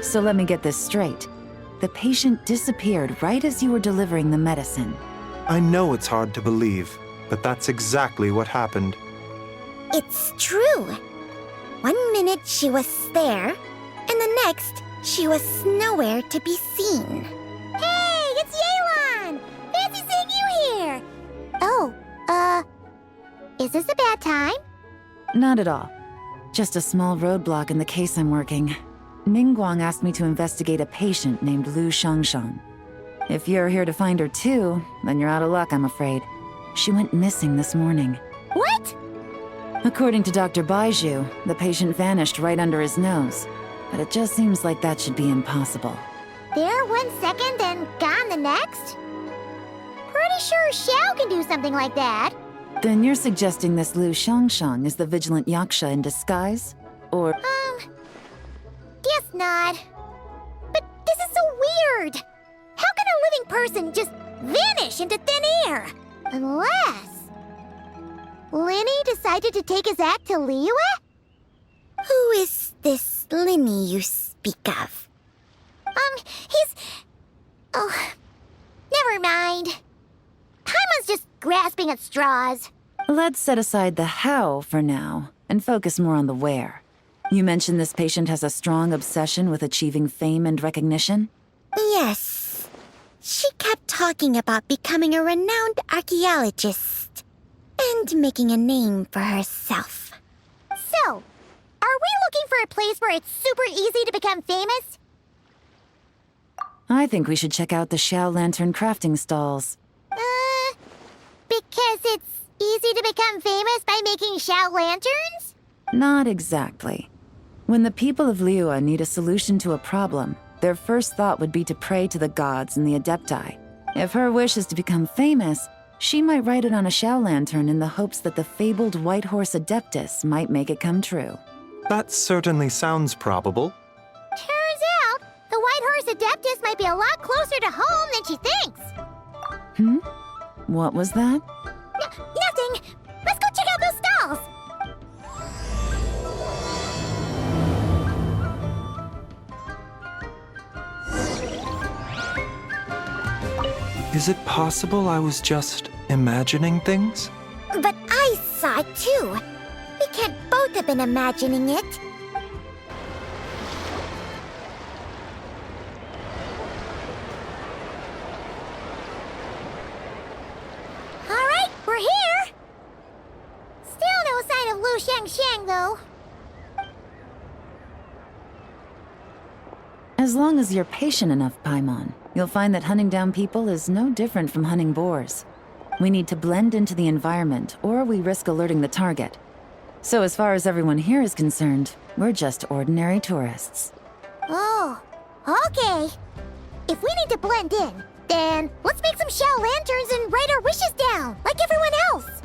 So let me get this straight. The patient disappeared right as you were delivering the medicine. I know it's hard to believe, but that's exactly what happened. It's true. 1 minute she was there, and the next she was nowhere to be seen. Hey, it's Yelan! Fancy seeing you here! Oh, is this a bad time? Not at all. Just a small roadblock in the case I'm working. Ningguang asked me to investigate a patient named Lu Shangshang. If you're here to find her too, then you're out of luck, I'm afraid. She went missing this morning. What? According to Dr. Baiju, the patient vanished right under his nose. But it just seems like that should be impossible. There 1 second and gone the next? Pretty sure Xiao can do something like that. Then you're suggesting this Lu Shangshang is the vigilant yaksha in disguise? Or... Guess not. But this is so weird. How can a living person just vanish into thin air? Unless... Linny decided to take his act to Liyue? Who is this Linny you speak of? He's... Oh, never mind. Paimon's just grasping at straws. Let's set aside the how for now, and focus more on the where. You mentioned this patient has a strong obsession with achieving fame and recognition? Yes. She kept talking about becoming a renowned archaeologist and making a name for herself. So, are we looking for a place where it's super easy to become famous? I think we should check out the Xiao Lantern crafting stalls. Because it's easy to become famous by making Xiao lanterns? Not exactly. When the people of Liyue need a solution to a problem, their first thought would be to pray to the gods and the Adepti. If her wish is to become famous, she might write it on a Xiao lantern in the hopes that the fabled White Horse Adeptus might make it come true. That certainly sounds probable. Turns out, the White Horse Adeptus might be a lot closer to home than she thinks. What was that? Nothing! Let's go check out those stalls! Is it possible I was just imagining things? But I saw it too. We can't both have been imagining it. Alright, we're here! Still no sign of Lu Shangshang, though. As long as you're patient enough, Paimon, you'll find that hunting down people is no different from hunting boars. We need to blend into the environment, or we risk alerting the target. So as far as everyone here is concerned, we're just ordinary tourists. Oh, okay. If we need to blend in, then let's make some Xiao lanterns and write our wishes down, like everyone else.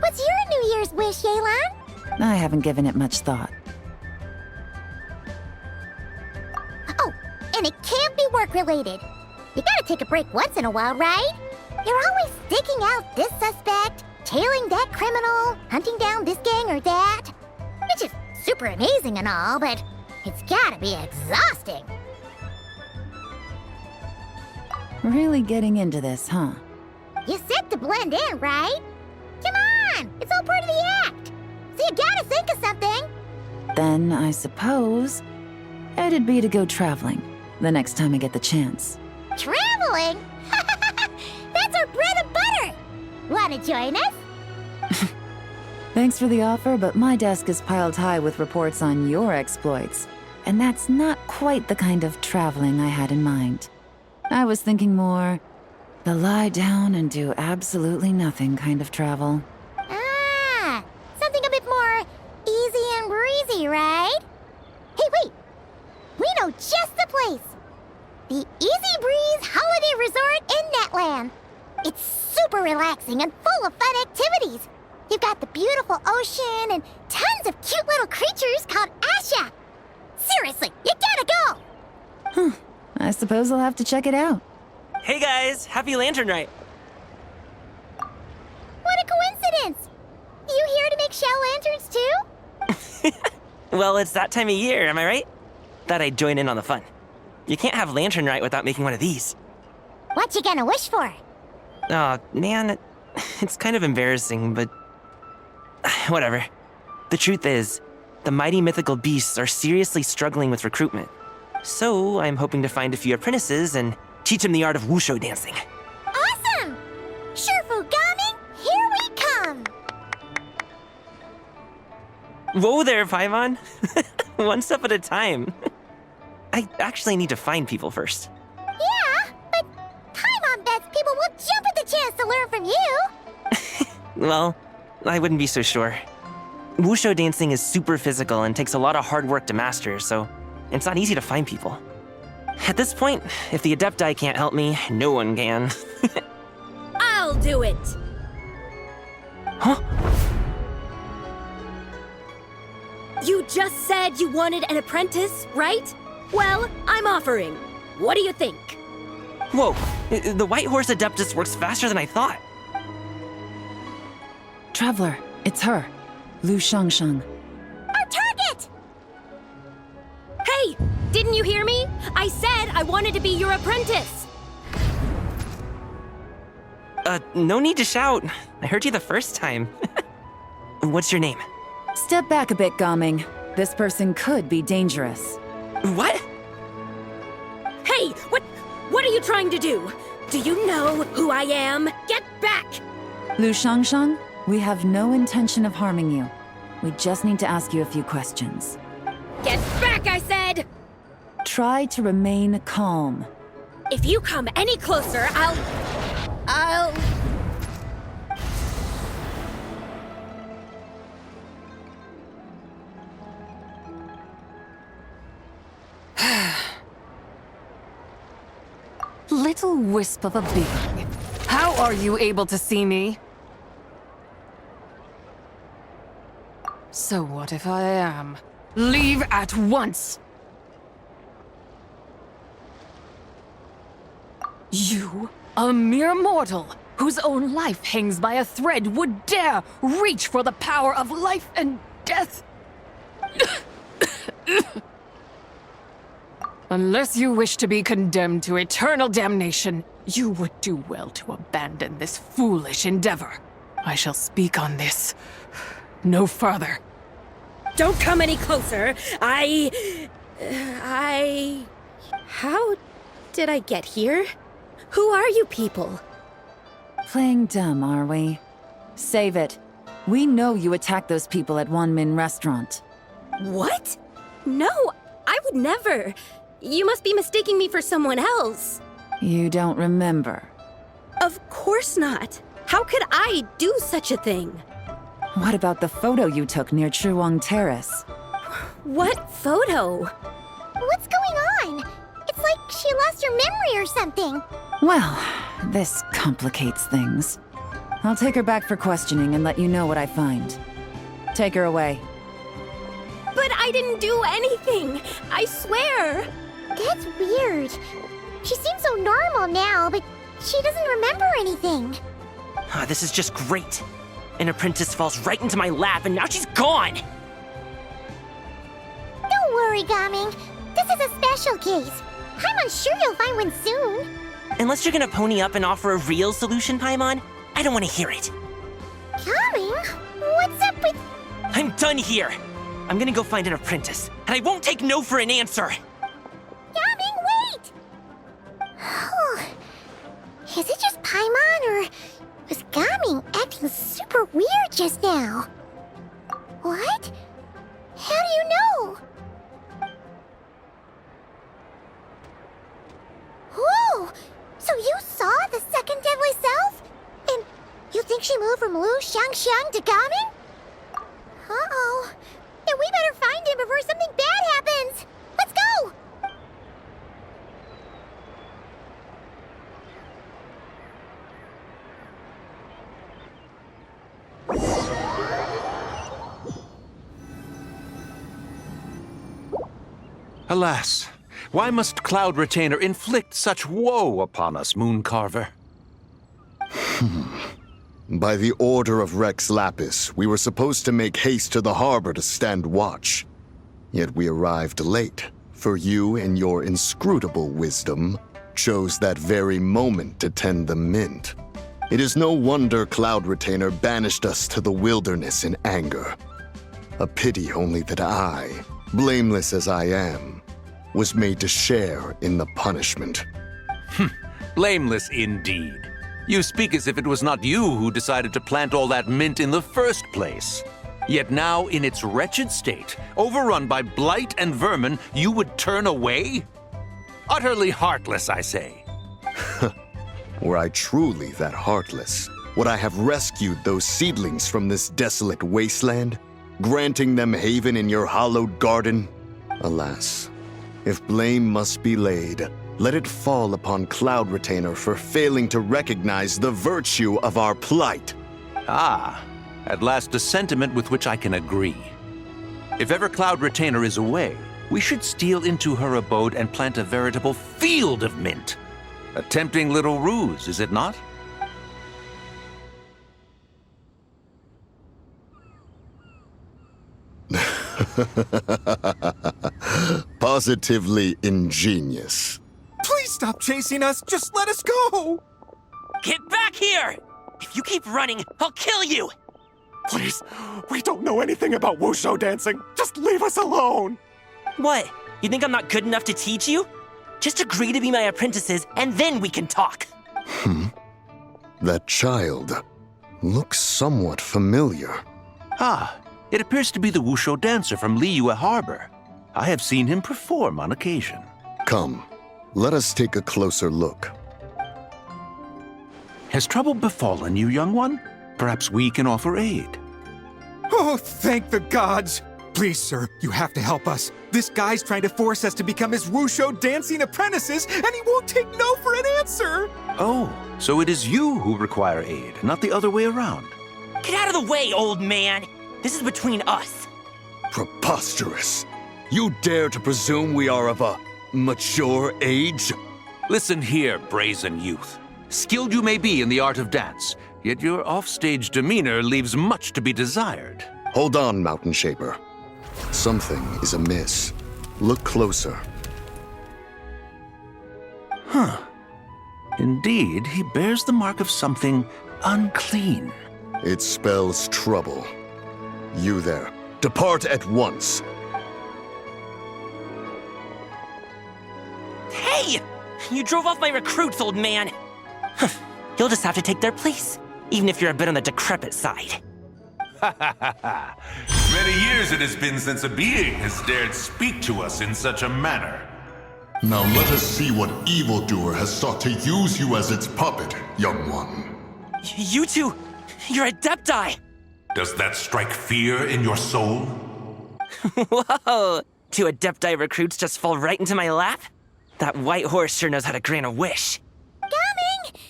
What's your New Year's wish, Yelan? I haven't given it much thought. Oh, and it can't be work-related. You gotta take a break once in a while, right? You're always sticking out this suspect, tailing that criminal, hunting down this gang or that. Which is super amazing and all, but it's gotta be exhausting. Really getting into this, huh? You said to blend in, right? Come on, it's all part of the act. So you gotta think of something. Then, I suppose, it'd be to go traveling, the next time I get the chance. Traveling? That's our bread and butter. Wanna join us? Thanks for the offer, but my desk is piled high with reports on your exploits. And that's not quite the kind of traveling I had in mind. I was thinking more, the lie down and do absolutely nothing kind of travel. Ah, something a bit more easy and breezy, right? Hey, wait! We know just the place! The Easy Breeze Holiday Resort in Netland. It's super relaxing and full of fun activities. You've got the beautiful ocean and tons of cute little creatures called Asha. Seriously, you gotta go! I suppose I'll have to check it out. Hey guys, happy Lantern Rite! What a coincidence! You here to make Xiao lanterns too? Well, it's that time of year, am I right? Thought I'd join in on the fun. You can't have Lantern Rite without making one of these. What you gonna wish for? Oh, man, it's kind of embarrassing, but... whatever. The truth is, the mighty mythical beasts are seriously struggling with recruitment. So, I'm hoping to find a few apprentices and teach them the art of wushu dancing. Awesome! Shurfugami, here we come! Whoa there, Paimon. One step at a time. I actually need to find people first. Yeah, but Paimon bets people will jump at the chance to learn from you! Well, I wouldn't be so sure. Wushu dancing is super physical and takes a lot of hard work to master, so it's not easy to find people. At this point, if the Adepti can't help me, no one can. I'll do it! Huh? You just said you wanted an apprentice, right? Well, I'm offering. What do you think? Whoa, the White Horse Adeptus works faster than I thought. Traveler, it's her. Lu Shangshang. Our target! Hey, didn't you hear me? I said I wanted to be your apprentice. No need to shout. I heard you the first time. What's your name? Step back a bit, Gaming. This person could be dangerous. What? Hey, what are you trying to do? Do you know who I am? Get back! Lu Shangshang, we have no intention of harming you. We just need to ask you a few questions. Get back, I said! Try to remain calm. If you come any closer, I'll... Little wisp of a being. How are you able to see me? So what if I am? Leave at once! You, a mere mortal, whose own life hangs by a thread, would dare reach for the power of life and death? Unless you wish to be condemned to eternal damnation, you would do well to abandon this foolish endeavor. I shall speak on this no further. Don't come any closer. How did I get here? Who are you people? Playing dumb, are we? Save it. We know you attacked those people at Wanmin Restaurant. What? No, I would never. You must be mistaking me for someone else. You don't remember. Of course not. How could I do such a thing? What about the photo you took near Chuang Terrace? What photo? What's going on? It's like she lost her memory or something. Well, this complicates things. I'll take her back for questioning and let you know what I find. Take her away. But I didn't do anything. I swear. That's weird. She seems so normal now, but she doesn't remember anything. This is just great. An apprentice falls right into my lap and now she's gone! Don't worry, Gaming. This is a special case. I'm sure you'll find one soon. Unless you're gonna pony up and offer a real solution, Paimon, I don't want to hear it. Gaming? What's up with... I'm done here! I'm gonna go find an apprentice, and I won't take no for an answer! Gaming, wait! Is it just Paimon, or was Gaming acting super weird just now? What? How do you know? Whoa! So you saw the second deadly self? And you think she moved from Lu Shangxiang to Gaming? Uh-oh. Then we better find him before something bad happens! Let's go! Alas, why must Cloud Retainer inflict such woe upon us, Mooncarver? By the order of Rex Lapis, we were supposed to make haste to the harbor to stand watch. Yet we arrived late, for you in your inscrutable wisdom chose that very moment to tend the mint. It is no wonder Cloud Retainer banished us to the wilderness in anger. A pity only that I, blameless as I am, was made to share in the punishment. Blameless indeed. You speak as if it was not you who decided to plant all that mint in the first place. Yet now, in its wretched state, overrun by blight and vermin, you would turn away? Utterly heartless, I say. Were I truly that heartless, would I have rescued those seedlings from this desolate wasteland, granting them haven in your hallowed garden? Alas, if blame must be laid, let it fall upon Cloud Retainer for failing to recognize the virtue of our plight. Ah, at last a sentiment with which I can agree. If ever Cloud Retainer is away, we should steal into her abode and plant a veritable field of mint. A tempting little ruse, is it not? Positively ingenious. Please stop chasing us. Just let us go. Get back here! If you keep running, I'll kill you! Please, we don't know anything about wushu dancing. Just leave us alone. What? You think I'm not good enough to teach you? Just agree to be my apprentices, and then we can talk. That child looks somewhat familiar. Ah, it appears to be the wushu dancer from Liyue Harbor. I have seen him perform on occasion. Come, let us take a closer look. Has trouble befallen you, young one? Perhaps we can offer aid. Oh, thank the gods. Please, sir, you have to help us. This guy's trying to force us to become his wushu dancing apprentices, and he won't take no for an answer. Oh, so it is you who require aid, not the other way around. Get out of the way, old man! This is between us. Preposterous. You dare to presume we are of a mature age? Listen here, brazen youth. Skilled you may be in the art of dance, yet your offstage demeanor leaves much to be desired. Hold on, Mountain Shaper. Something is amiss. Look closer. Indeed, he bears the mark of something unclean. It spells trouble. You there, depart at once. Hey! You drove off my recruits, old man! You'll just have to take their place, even if you're a bit on the decrepit side. Many years it has been since a being has dared speak to us in such a manner. Now let us see what evildoer has sought to use you as its puppet, young one. You two, you're Adepti! Does that strike fear in your soul? Whoa! Two Adepti recruits just fall right into my lap? That white horse sure knows how to grant a wish. Coming!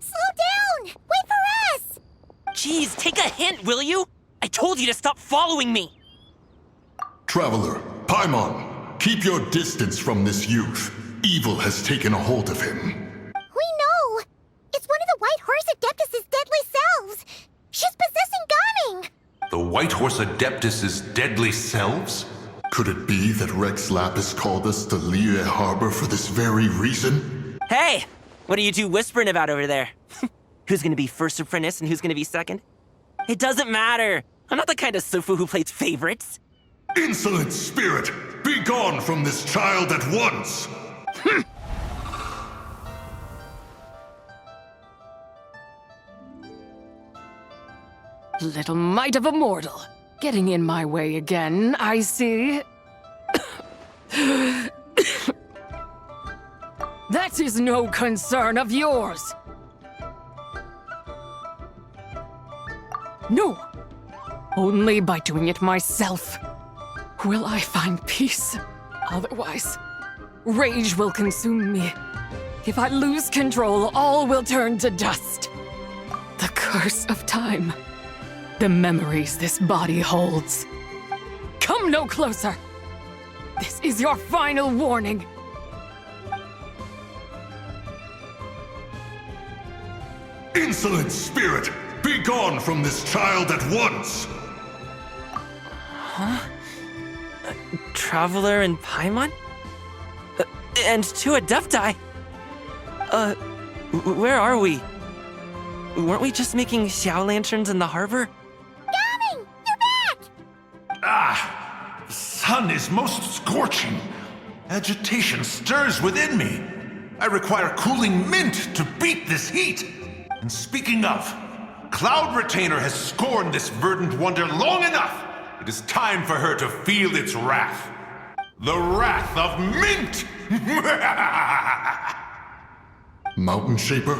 Slow down! Wait for us! Jeez, take a hint, will you? I told you to stop following me! Traveler, Paimon, keep your distance from this youth. Evil has taken a hold of him. We know! It's one of the White Horse Adeptus' deadly selves! She's possessing Gaming! The White Horse Adeptus' deadly selves? Could it be that Rex Lapis called us to Liyue Harbor for this very reason? Hey! What are you two whispering about over there? Who's gonna be first apprentice and who's gonna be second? It doesn't matter! I'm not the kind of Sufu who plays favorites. Insolent spirit! Be gone from this child at once! Little mite of a mortal. Getting in my way again, I see. That is no concern of yours. No. Only by doing it myself will I find peace. Otherwise, rage will consume me. If I lose control, all will turn to dust. The curse of time. The memories this body holds. Come no closer. This is your final warning. Insolent spirit! Be gone from this child at once! Traveler and Paimon? And 2 Adepti? Where are we? Weren't we just making Xiao lanterns in the harbor? Gaming, you're back! Ah, the sun is most scorching. Agitation stirs within me. I require cooling mint to beat this heat. And speaking of, Cloud Retainer has scorned this verdant wonder long enough. It is time for her to feel its wrath. The wrath of mint! Mountain Shaper,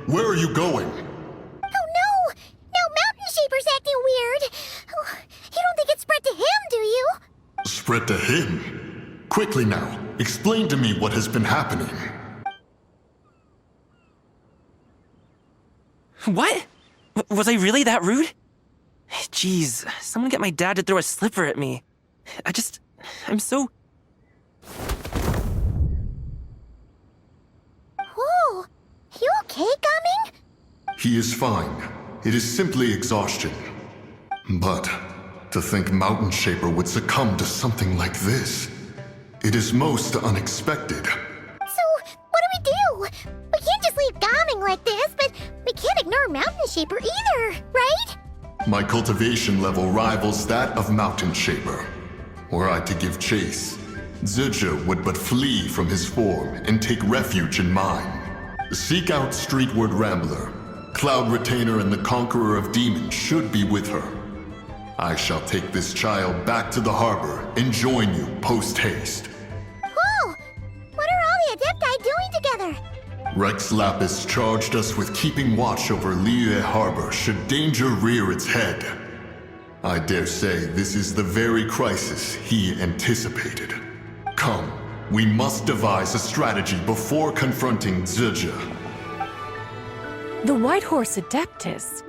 where are you going? Oh no! Now Mountain Shaper's acting weird! Oh, you don't think it spread to him, do you? Spread to him? Quickly now, explain to me what has been happening. What? Was I really that rude? Jeez, someone get my dad to throw a slipper at me. I'm so... Whoa! You okay, Gaming? He is fine. It is simply exhaustion. But to think Mountain Shaper would succumb to something like this, it is most unexpected. So, what do? We can't just leave Gaming like this, but we can't ignore Mountain Shaper either, right? My cultivation level rivals that of Mountain Shaper. Were I to give chase, Zizhe would but flee from his form and take refuge in mine. Seek out Streetward Rambler. Cloud Retainer and the Conqueror of Demons should be with her. I shall take this child back to the harbor and join you post-haste. Whoa! What are all the Adepti doing together? Rex Lapis charged us with keeping watch over Liyue Harbor should danger rear its head. I dare say this is the very crisis he anticipated. Come, we must devise a strategy before confronting Zizhe. The White Horse Adeptus?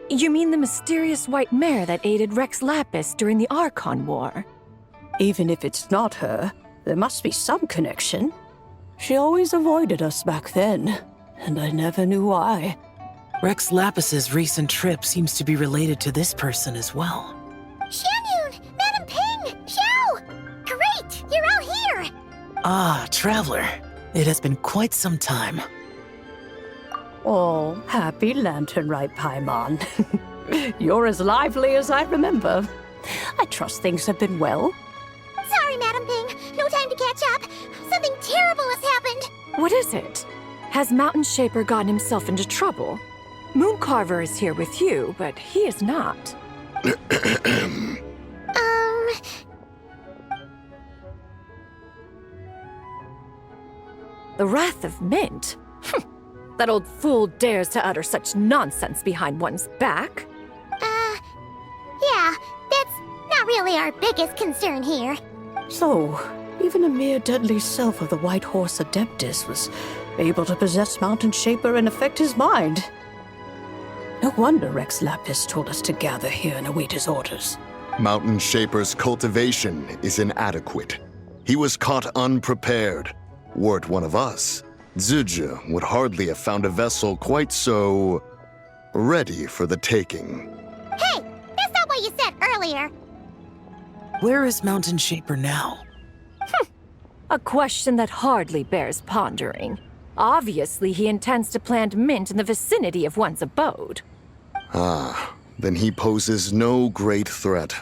You mean the mysterious white mare that aided Rex Lapis during the Archon War? Even if it's not her, there must be some connection. She always avoided us back then, and I never knew why. Rex Lapis's recent trip seems to be related to this person as well. Xianyun! Madam Ping! Xiao! Great! You're out here! Ah, Traveler. It has been quite some time. Oh, happy lantern rite, Paimon. You're as lively as I remember. I trust things have been well. Sorry, Madam Ping. No time to catch up. Something terrible has happened. What is it? Has Mountain Shaper gotten himself into trouble? Mooncarver is here with you, but he is not. The Wrath of Mint? That old fool dares to utter such nonsense behind one's back. Yeah, that's not really our biggest concern here. So, even a mere deadly self of the White Horse Adeptus was able to possess Mountain Shaper and affect his mind. No wonder Rex Lapis told us to gather here and await his orders. Mountain Shaper's cultivation is inadequate. He was caught unprepared. Were it one of us, Zizhe would hardly have found a vessel quite so... ready for the taking. Hey, that's not what you said earlier. Where is Mountain Shaper now? A question that hardly bears pondering. Obviously, he intends to plant mint in the vicinity of one's abode. Ah, then he poses no great threat.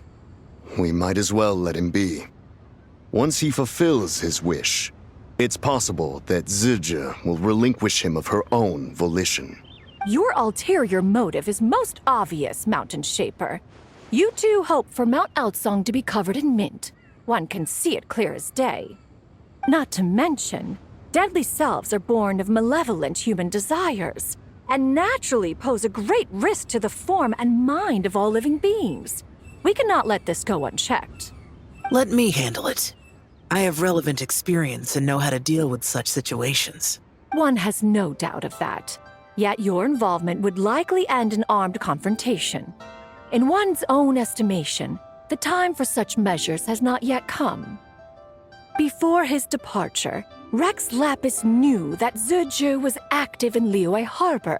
We might as well let him be. Once he fulfills his wish, it's possible that Zizhe will relinquish him of her own volition. Your ulterior motive is most obvious, Mountain Shaper. You two hope for Mount Eltsong to be covered in mint. One can see it clear as day. Not to mention, deadly selves are born of malevolent human desires, and naturally pose a great risk to the form and mind of all living beings. We cannot let this go unchecked. Let me handle it. I have relevant experience and know how to deal with such situations. One has no doubt of that. Yet your involvement would likely end in armed confrontation. In one's own estimation, the time for such measures has not yet come. Before his departure, Rex Lapis knew that Zizhe was active in Liyue Harbor,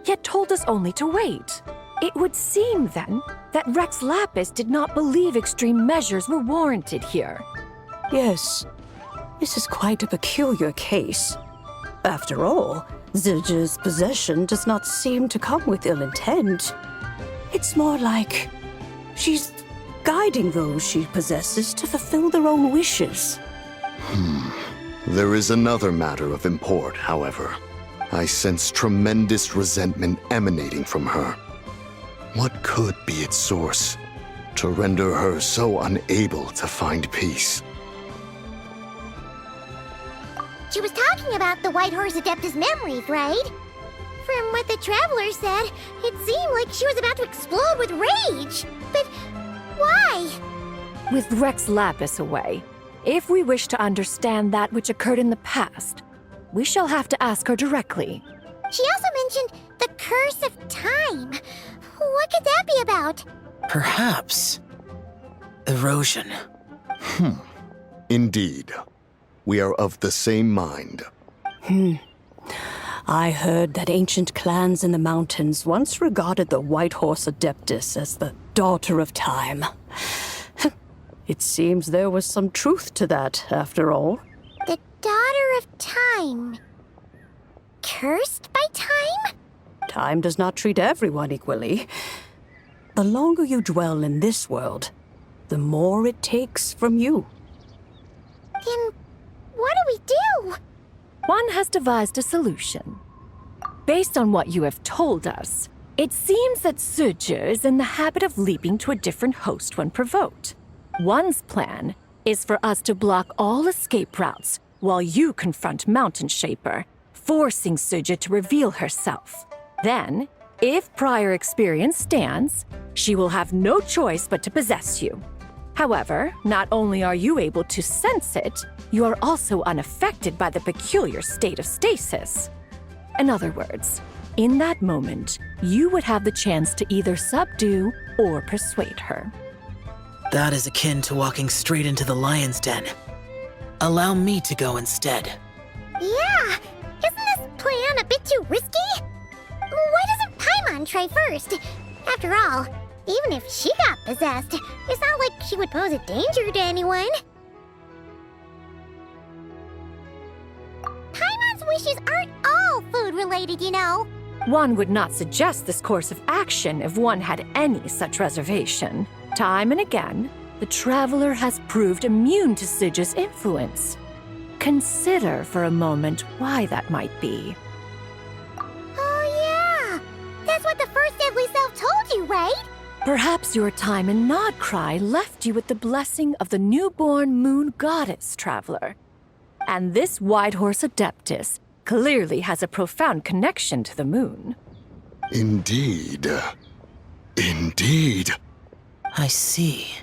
yet told us only to wait. It would seem, then, that Rex Lapis did not believe extreme measures were warranted here. Yes, this is quite a peculiar case. After all, Ziji's possession does not seem to come with ill intent. It's more like she's guiding those she possesses to fulfill their own wishes. There is another matter of import, however. I sense tremendous resentment emanating from her. What could be its source to render her so unable to find peace? She was talking about the White Horse Adeptus memories, right? From what the Traveler said, it seemed like she was about to explode with rage. But why? With Rex Lapis away, if we wish to understand that which occurred in the past, we shall have to ask her directly. She also mentioned the Curse of Time. What could that be about? Perhaps erosion. Indeed. We are of the same mind. I heard that ancient clans in the mountains once regarded the White Horse Adeptus as the daughter of time. It seems there was some truth to that, after all. The Daughter of Time. Cursed by time? Time does not treat everyone equally. The longer you dwell in this world, the more it takes from you. Then what do we do? One has devised a solution. Based on what you have told us, it seems that Ziji is in the habit of leaping to a different host when provoked. One's plan is for us to block all escape routes while you confront Mountain Shaper, forcing Ziji to reveal herself. Then, if prior experience stands, she will have no choice but to possess you. However, not only are you able to sense it, you are also unaffected by the peculiar state of stasis. In other words, in that moment, you would have the chance to either subdue or persuade her. That is akin to walking straight into the lion's den. Allow me to go instead. Yeah! Isn't this plan a bit too risky? Why doesn't Paimon try first? After all, even if she got possessed, it's not like she would pose a danger to anyone. Paimon's wishes aren't all food-related, you know. One would not suggest this course of action if one had any such reservation. Time and again, the Traveler has proved immune to Ziji's influence. Consider for a moment why that might be. Oh yeah! That's what the first Deadly Self told you, right? Perhaps your time in Nodcry left you with the blessing of the newborn moon goddess, Traveler. And this White Horse Adeptus clearly has a profound connection to the moon. Indeed. Indeed. I see.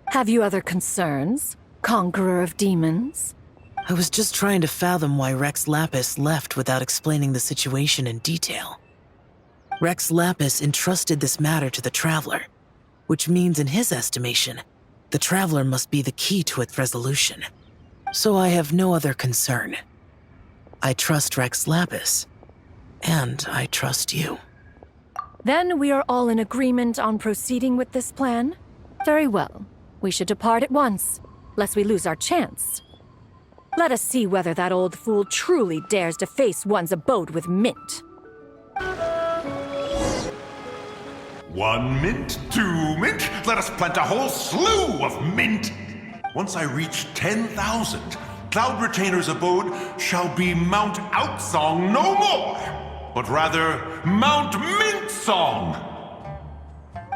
Have you other concerns, Conqueror of Demons? I was just trying to fathom why Rex Lapis left without explaining the situation in detail. Rex Lapis entrusted this matter to the Traveler, which means in his estimation, the Traveler must be the key to its resolution. So I have no other concern. I trust Rex Lapis, and I trust you. Then we are all in agreement on proceeding with this plan? Very well. We should depart at once, lest we lose our chance. Let us see whether that old fool truly dares to face one's abode with mint. 1 mint, 2 mint, let us plant a whole slew of mint. Once I reach 10,000, Cloud Retainer's abode shall be Mount Outsong no more, but rather Mount Mint Song.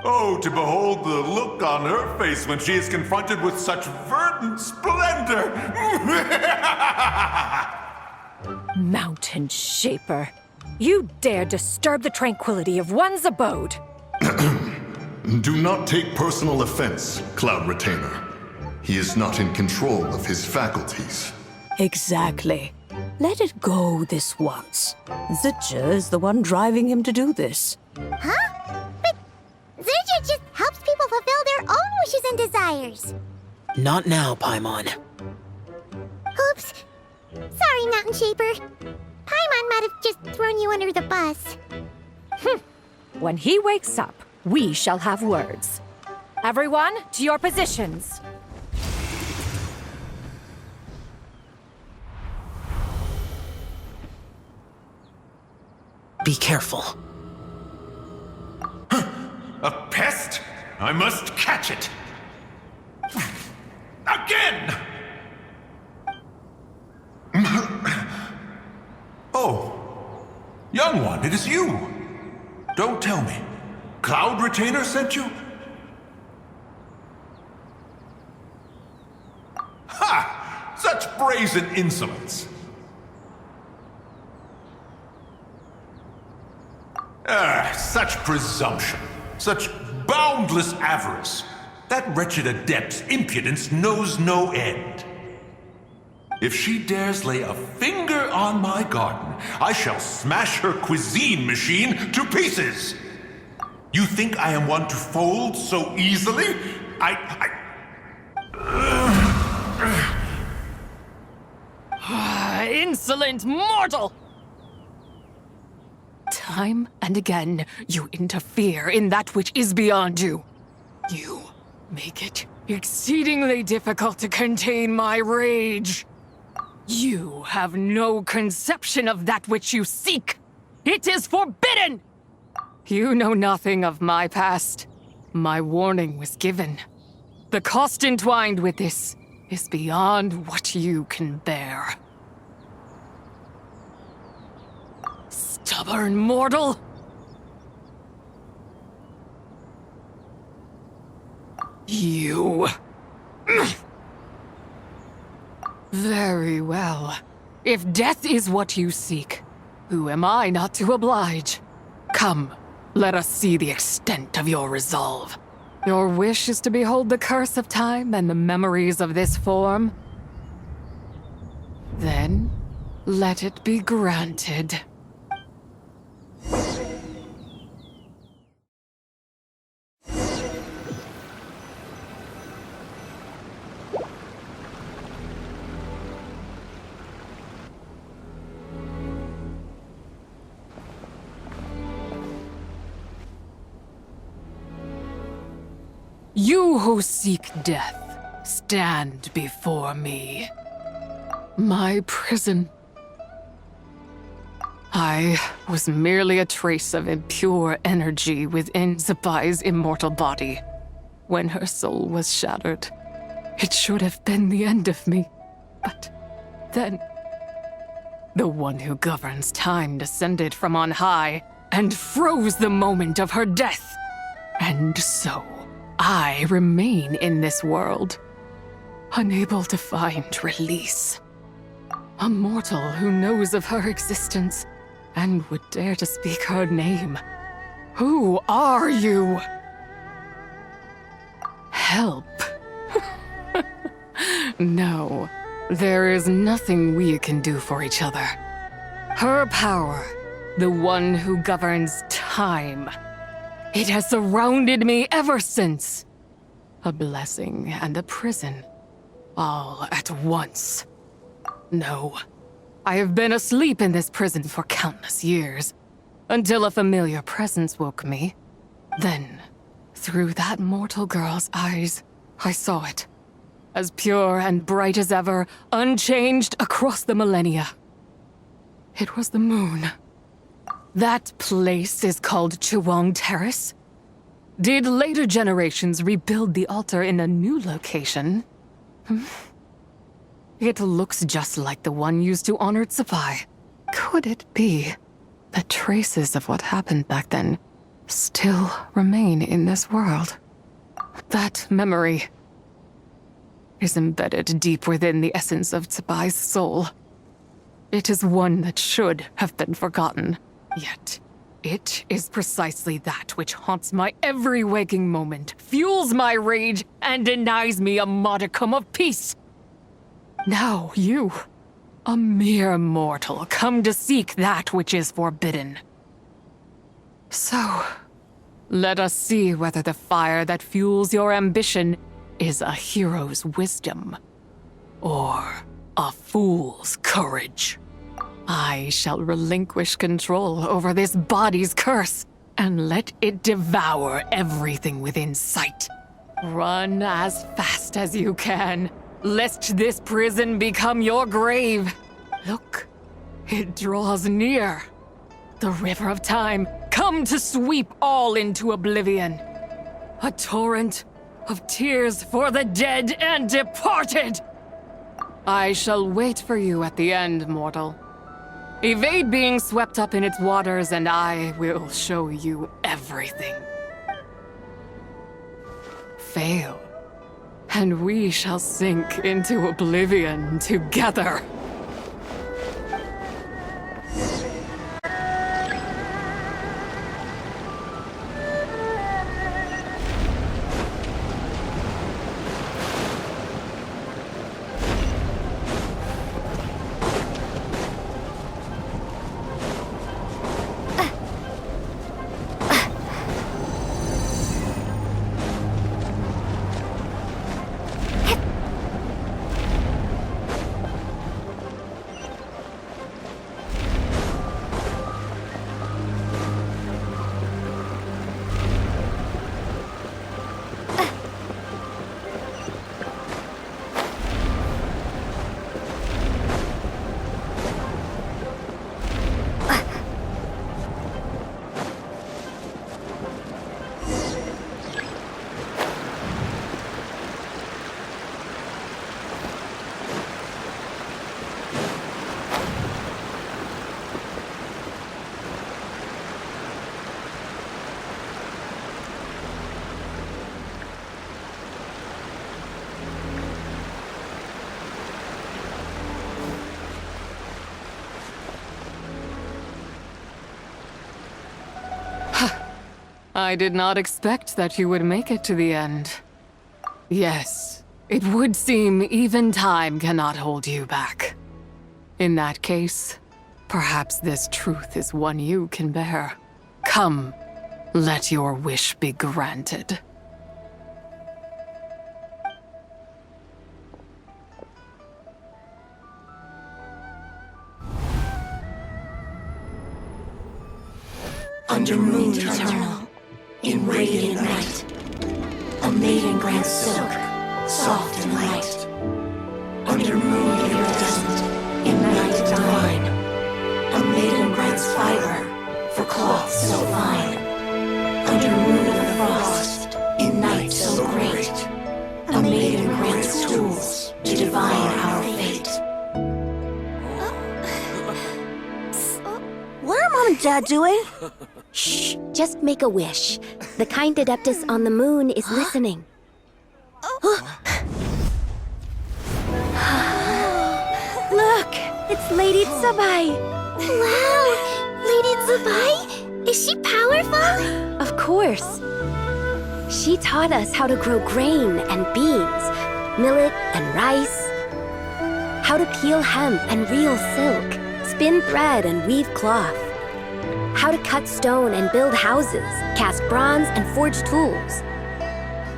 Oh, to behold the look on her face when she is confronted with such verdant splendor! Mountain Shaper, you dare disturb the tranquility of one's abode. Do not take personal offense, Cloud Retainer. He is not in control of his faculties. Exactly. Let it go this once. Ziji is the one driving him to do this. Huh? But Ziji just helps people fulfill their own wishes and desires. Not now, Paimon. Oops. Sorry, Mountain Shaper. Paimon might have just thrown you under the bus. When he wakes up, we shall have words. Everyone, to your positions. Be careful. A pest? I must catch it! Again! Oh, young one, it is you. Don't tell me. Cloud Retainer sent you? Ha! Such brazen insolence. Such presumption. Such boundless avarice. That wretched adept's impudence knows no end. If she dares lay a finger on my garden, I shall smash her cuisine machine to pieces! You think I am one to fold so easily? Insolent mortal! Time and again, you interfere in that which is beyond you. You make it exceedingly difficult to contain my rage. You have no conception of that which you seek. It is forbidden! You know nothing of my past. My warning was given. The cost entwined with this is beyond what you can bear. Stubborn mortal! You... Very well. If death is what you seek, who am I not to oblige? Come, let us see the extent of your resolve. Your wish is to behold the curse of time and the memories of this form? Then, let it be granted. You who seek death, stand before me. My prison. I was merely a trace of impure energy within Zibai's immortal body. When her soul was shattered, it should have been the end of me. But then, the one who governs time descended from on high and froze the moment of her death. And so, I remain in this world, unable to find release. A mortal who knows of her existence and would dare to speak her name. Who are you? Help. No, there is nothing we can do for each other. Her power, the one who governs time, it has surrounded me ever since. A blessing and a prison, all at once. No, I have been asleep in this prison for countless years, until a familiar presence woke me. Then, through that mortal girl's eyes, I saw it. As pure and bright as ever, unchanged across the millennia. It was the moon. That place is called Chuang Terrace. Did later generations rebuild the altar in a new location? It looks just like the one used to honor Zibai. Could it be that traces of what happened back then still remain in this world? That memory is embedded deep within the essence of Zibai's soul. It is one that should have been forgotten. Yet, it is precisely that which haunts my every waking moment, fuels my rage, and denies me a modicum of peace. Now you, a mere mortal, come to seek that which is forbidden. So, let us see whether the fire that fuels your ambition is a hero's wisdom, or a fool's courage. I shall relinquish control over this body's curse, and let it devour everything within sight. Run as fast as you can, lest this prison become your grave. Look, it draws near. the river of time, come to sweep all into oblivion. A torrent of tears for the dead and departed. I shall wait for you at the end, mortal. Evade being swept up in its waters, and I will show you everything. Fail, and we shall sink into oblivion together. I did not expect that you would make it to the end. Yes, it would seem even time cannot hold you back. In that case, perhaps this truth is one you can bear. Come, let your wish be granted. Under moon eternal, in radiant night, a maiden grants silk, soft and light. Under moon iridescent, in night divine, a maiden grants fiber for cloth so fine. Under moon of frost, in night so great, a maiden grants tools to divine our fate. What are Mom and Dad doing? Shh, just make a wish. The kind Adeptus on the moon is listening. Look, it's Lady Zibai. Wow, Lady Zibai? Is she powerful? Of course. She taught us how to grow grain and beans, millet and rice, how to peel hemp and reel silk, spin thread and weave cloth, how to cut stone and build houses, cast bronze and forge tools.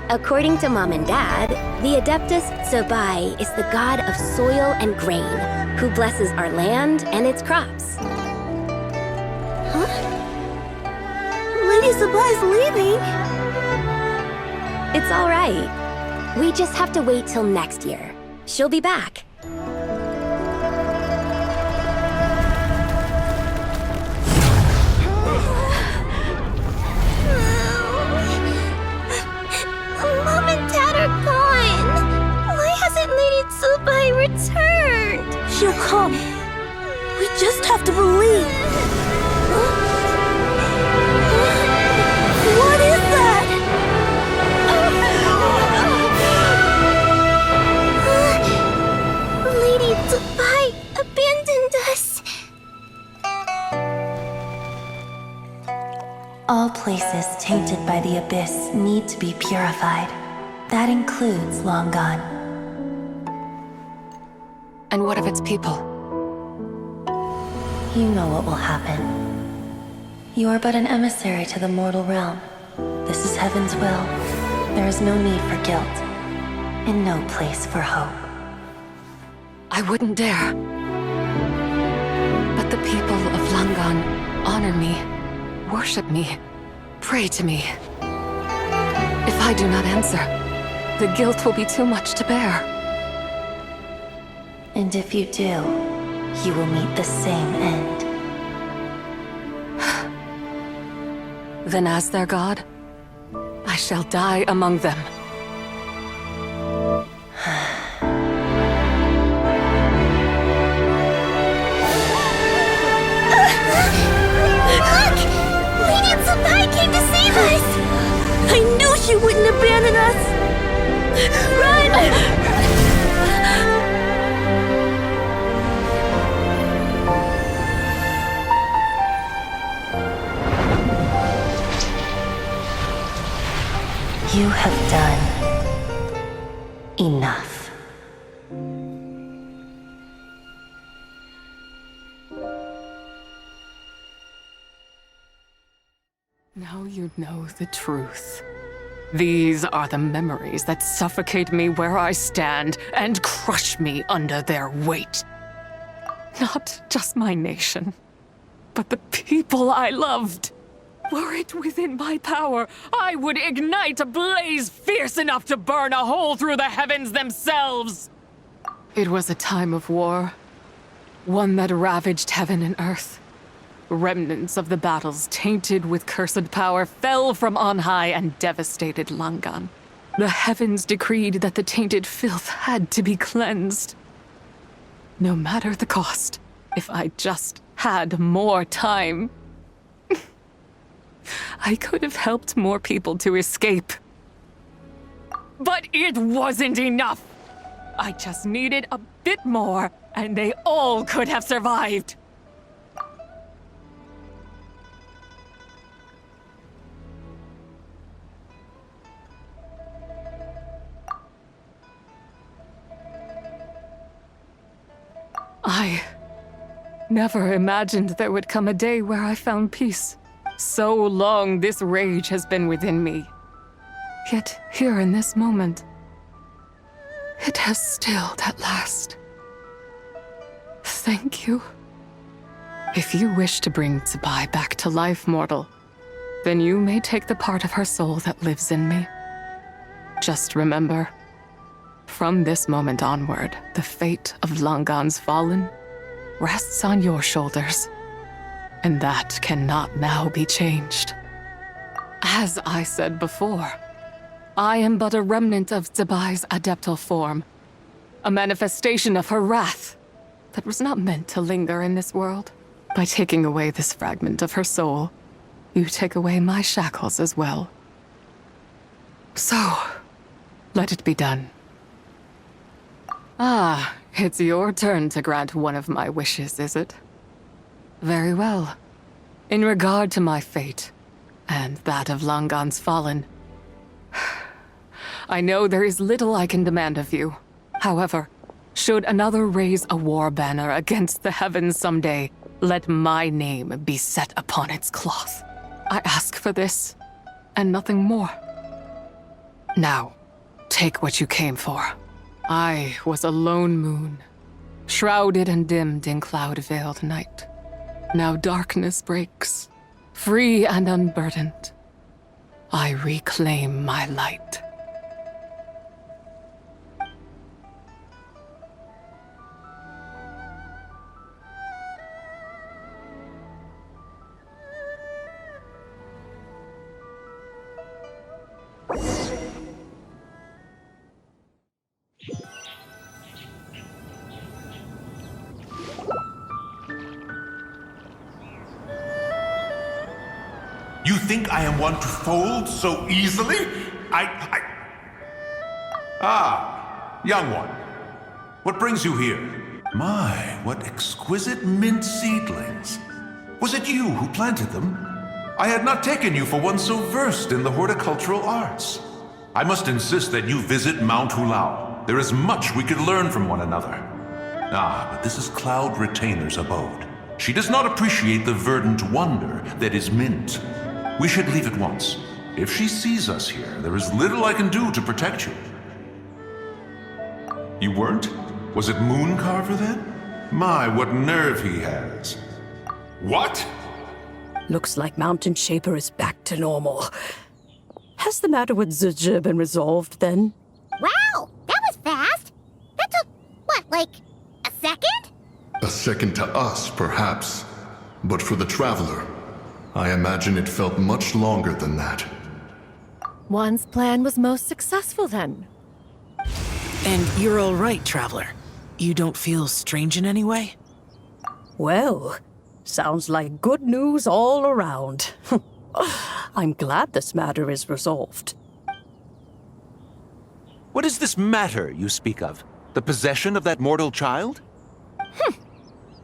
According to Mom and Dad, the Adeptus Zibai is the god of soil and grain, who blesses our land and its crops. Huh? Lady Zibai's leaving? It's all right. We just have to wait till next year. She'll be back. Mom and Dad are gone. Why hasn't Lady Zibai returned? She'll come. We just have to believe. What is that? Lady Zibai abandoned us. All places tainted by the abyss need to be purified. That includes Long Gone. And what of its people? You know what will happen. You are but an emissary to the mortal realm. This is Heaven's will. There is no need for guilt, and no place for hope. I wouldn't dare. But the people of Langan honor me, worship me, pray to me. If I do not answer, the guilt will be too much to bear. And if you do, you will meet the same end. then as their god, I shall die among them. Look! Lady and Zibai came to save us! I knew she wouldn't abandon us! Run! You have done enough. Now you know the truth. These are the memories that suffocate me where I stand and crush me under their weight. Not just my nation, but the people I loved. Were it within my power, I would ignite a blaze fierce enough to burn a hole through the heavens themselves. It was a time of war, one that ravaged heaven and earth. Remnants of the battles tainted with cursed power fell from on high and devastated Langan. The heavens decreed that the tainted filth had to be cleansed. No matter the cost, if I just had more time. I could have helped more people to escape. But it wasn't enough! I just needed a bit more, and they all could have survived. I never imagined there would come a day where I found peace. So long this rage has been within me. Yet here in this moment, it has stilled at last. Thank you. If you wish to bring Zibai back to life, mortal, then you may take the part of her soul that lives in me. Just remember, from this moment onward, the fate of Langan's fallen rests on your shoulders. And that cannot now be changed. As I said before, I am but a remnant of Zibai's adeptal form, a manifestation of her wrath that was not meant to linger in this world. By taking away this fragment of her soul, you take away my shackles as well. So, let it be done. Ah, it's your turn to grant one of my wishes, is it? Very well. In regard to my fate, and that of Langan's fallen, I know there is little I can demand of you. However, should another raise a war banner against the heavens someday, let my name be set upon its cloth. I ask for this, and nothing more. Now, take what you came for. I was a lone moon, shrouded and dimmed in cloud-veiled night. Now darkness breaks, free and unburdened. I reclaim my light. You think I am one to fold so easily? Ah, young one. What brings you here? My, what exquisite mint seedlings. Was it you who planted them? I had not taken you for one so versed in the horticultural arts. I must insist that you visit Mount Hulao. There is much we could learn from one another. Ah, but this is Cloud Retainer's abode. She does not appreciate the verdant wonder that is mint. We should leave at once. If she sees us here, there is little I can do to protect you. You weren't? Was it Mooncarver then? My, what nerve he has. What? Looks like Mountain Shaper is back to normal. Has the matter with Zibai been resolved then? Wow, that was fast. That took, what, like, a second? A second to us, perhaps. But for the Traveler, I imagine it felt much longer than that. One's plan was most successful then. And you're all right, Traveler. You don't feel strange in any way? Well, sounds like good news all around. I'm glad this matter is resolved. What is this matter you speak of? The possession of that mortal child?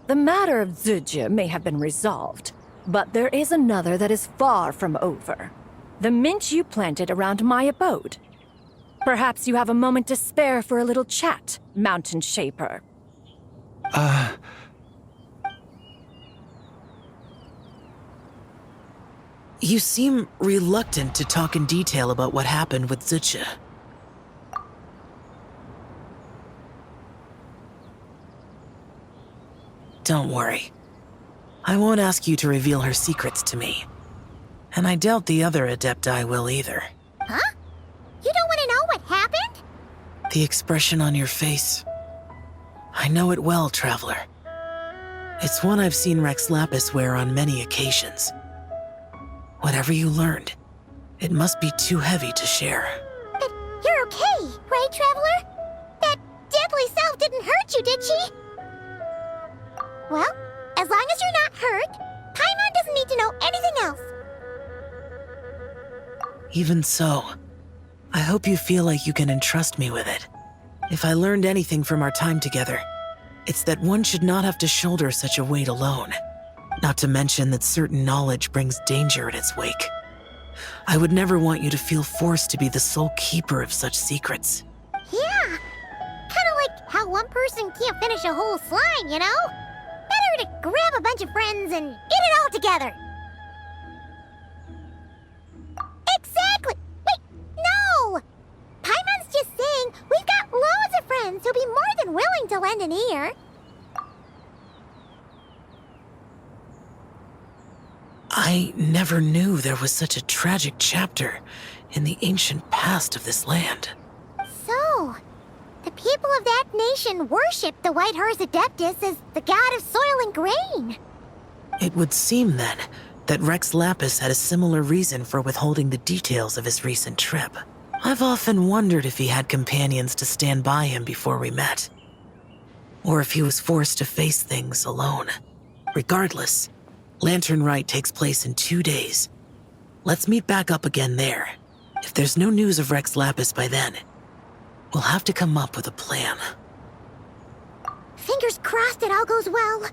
The matter of Zuje may have been resolved, but there is another that is far from over. The mint you planted around my abode. Perhaps you have a moment to spare for a little chat, Mountain Shaper. You seem reluctant to talk in detail about what happened with Zuje. Don't worry. I won't ask you to reveal her secrets to me. And I doubt the other Adepti will either. Huh? You don't want to know what happened? The expression on your face. I know it well, Traveler. It's one I've seen Rex Lapis wear on many occasions. Whatever you learned, it must be too heavy to share. But you're okay, right, Traveler? That deadly self didn't hurt you, did she? Well, as long as you're not hurt, Paimon doesn't need to know anything else. Even so, I hope you feel like you can entrust me with it. If I learned anything from our time together, it's that one should not have to shoulder such a weight alone. Not to mention that certain knowledge brings danger in its wake. I would never want you to feel forced to be the sole keeper of such secrets. Yeah, kinda like how one person can't finish a whole slime, you know? Better to grab a bunch of friends and get it all together. Exactly! Wait, no! Paimon's just saying we've got loads of friends who'll be more than willing to lend an ear. I never knew there was such a tragic chapter in the ancient past of this land. So, the people of that nation worship the White Horse Adeptus as the god of soil and grain. It would seem, then, that Rex Lapis had a similar reason for withholding the details of his recent trip. I've often wondered if he had companions to stand by him before we met. Or if he was forced to face things alone. Regardless, Lantern Rite takes place in 2 days. Let's meet back up again there. If there's no news of Rex Lapis by then, we'll have to come up with a plan. Fingers crossed it all goes well.